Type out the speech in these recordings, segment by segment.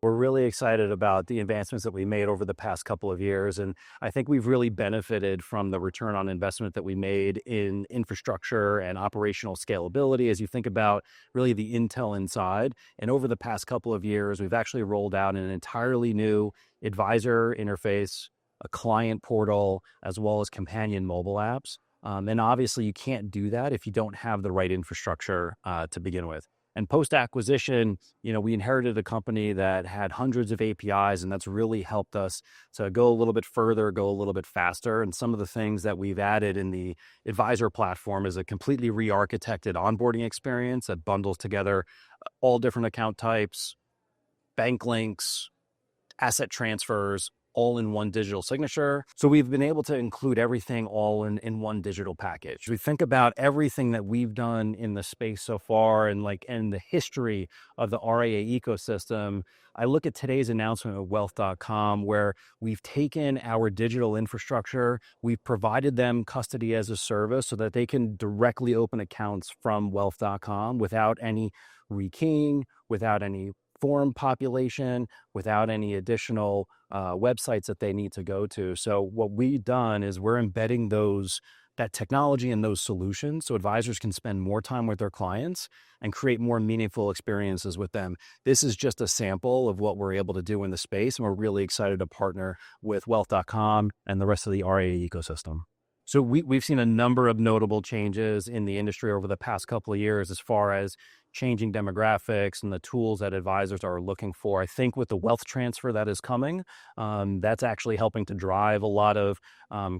we're really excited about the advancements that we made over the past couple of years. And I think we've really benefited from the return on investment that we made in infrastructure and operational scalability as you think about really the intel inside. And over the past couple of years, we've actually rolled out an entirely new advisor interface, a client portal, as well as companion mobile apps. And obviously, you can't do that if you don't have the right infrastructure to begin with. And post acquisition, we inherited a company that had hundreds of APIs, and that's really helped us to go a little bit further, go a little bit faster. And some of the things that we've added in the advisor platform is a completely re-architected onboarding experience that bundles together all different account types, bank links, asset transfers, all in one digital signature. So we've been able to include everything all in one digital package. We think about everything that we've done in the space so far and the history of the RIA ecosystem. I look at today's announcement of wealth.com, where we've taken our digital infrastructure, we've provided them custody as a service so that they can directly open accounts from wealth.com without any rekeying, without any form population, without any additional websites that they need to go to. So what we've done is we're embedding that technology and those solutions so advisors can spend more time with their clients and create more meaningful experiences with them. This is just a sample of what we're able to do in the space, and we're really excited to partner with wealth.com and the rest of the RIA ecosystem. So we've seen a number of notable changes in the industry over the past couple of years as far as changing demographics and the tools that advisors are looking for. I think with the wealth transfer that is coming, that's actually helping to drive a lot of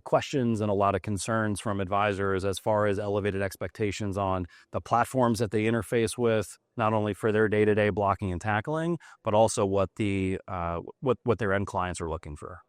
questions and a lot of concerns from advisors as far as elevated expectations on the platforms that they interface with, not only for their day-to-day blocking and tackling, but also what their end clients are looking for.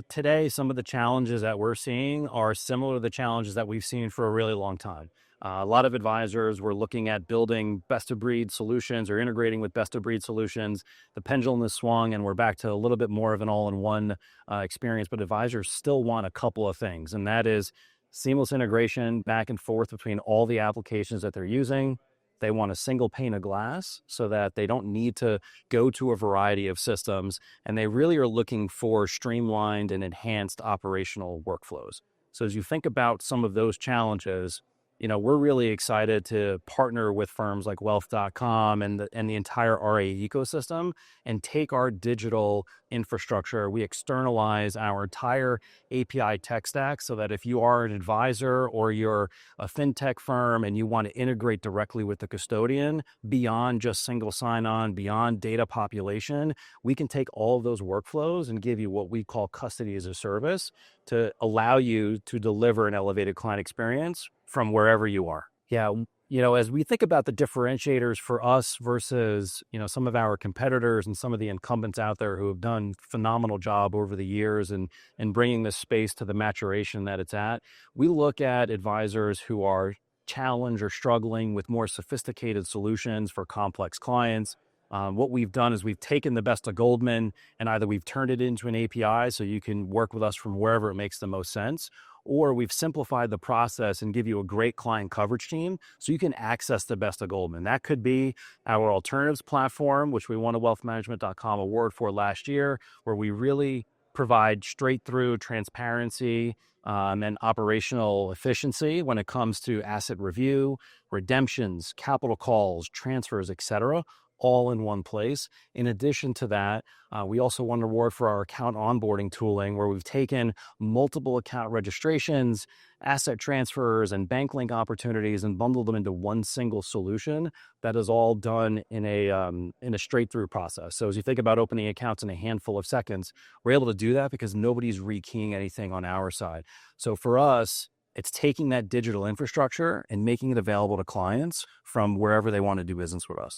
Today, some of the challenges that we're seeing are similar to the challenges that we've seen for a really long time. A lot of advisors were looking at building best-of-breed solutions or integrating with best-of-breed solutions. The pendulum has swung, and we're back to a little bit more of an all-in-one experience. But advisors still want a couple of things, and that is seamless integration back and forth between all the applications that they're using. They want a single pane of glass so that they don't need to go to a variety of systems. And they really are looking for streamlined and enhanced operational workflows. So as you think about some of those challenges, we're really excited to partner with firms like wealth.com and the entire RIA ecosystem and take our digital infrastructure. We externalize our entire API tech stack so that if you are an advisor or you're a fintech firm and you want to integrate directly with the custodian beyond just single sign-on, beyond data population, we can take all of those workflows and give you what we call custody as a service to allow you to deliver an elevated client experience from wherever you are. Yeah. As we think about the differentiators for us versus, some of our competitors and some of the incumbents out there who have done phenomenal job over the years and bringing this space to the maturation that it's at, we look at advisors who are challenged or struggling with more sophisticated solutions for complex clients. What we've done is we've taken the best of Goldman and either we've turned it into an API so you can work with us from wherever it makes the most sense, or we've simplified the process and give you a great client coverage team so you can access the best of Goldman. That could be our alternatives platform, which we won a wealthmanagement.com award for last year, where we really provide straight through transparency and operational efficiency when it comes to asset review, redemptions, capital calls, transfers, etc., all in one place. In addition to that, we also won an award for our account onboarding tooling, where we've taken multiple account registrations, asset transfers, and bank link opportunities and bundled them into one single solution that is all done in a straight-through process. So as you think about opening accounts in a handful of seconds, we're able to do that because nobody's rekeying anything on our side. So for us, it's taking that digital infrastructure and making it available to clients from wherever they want to do business with us.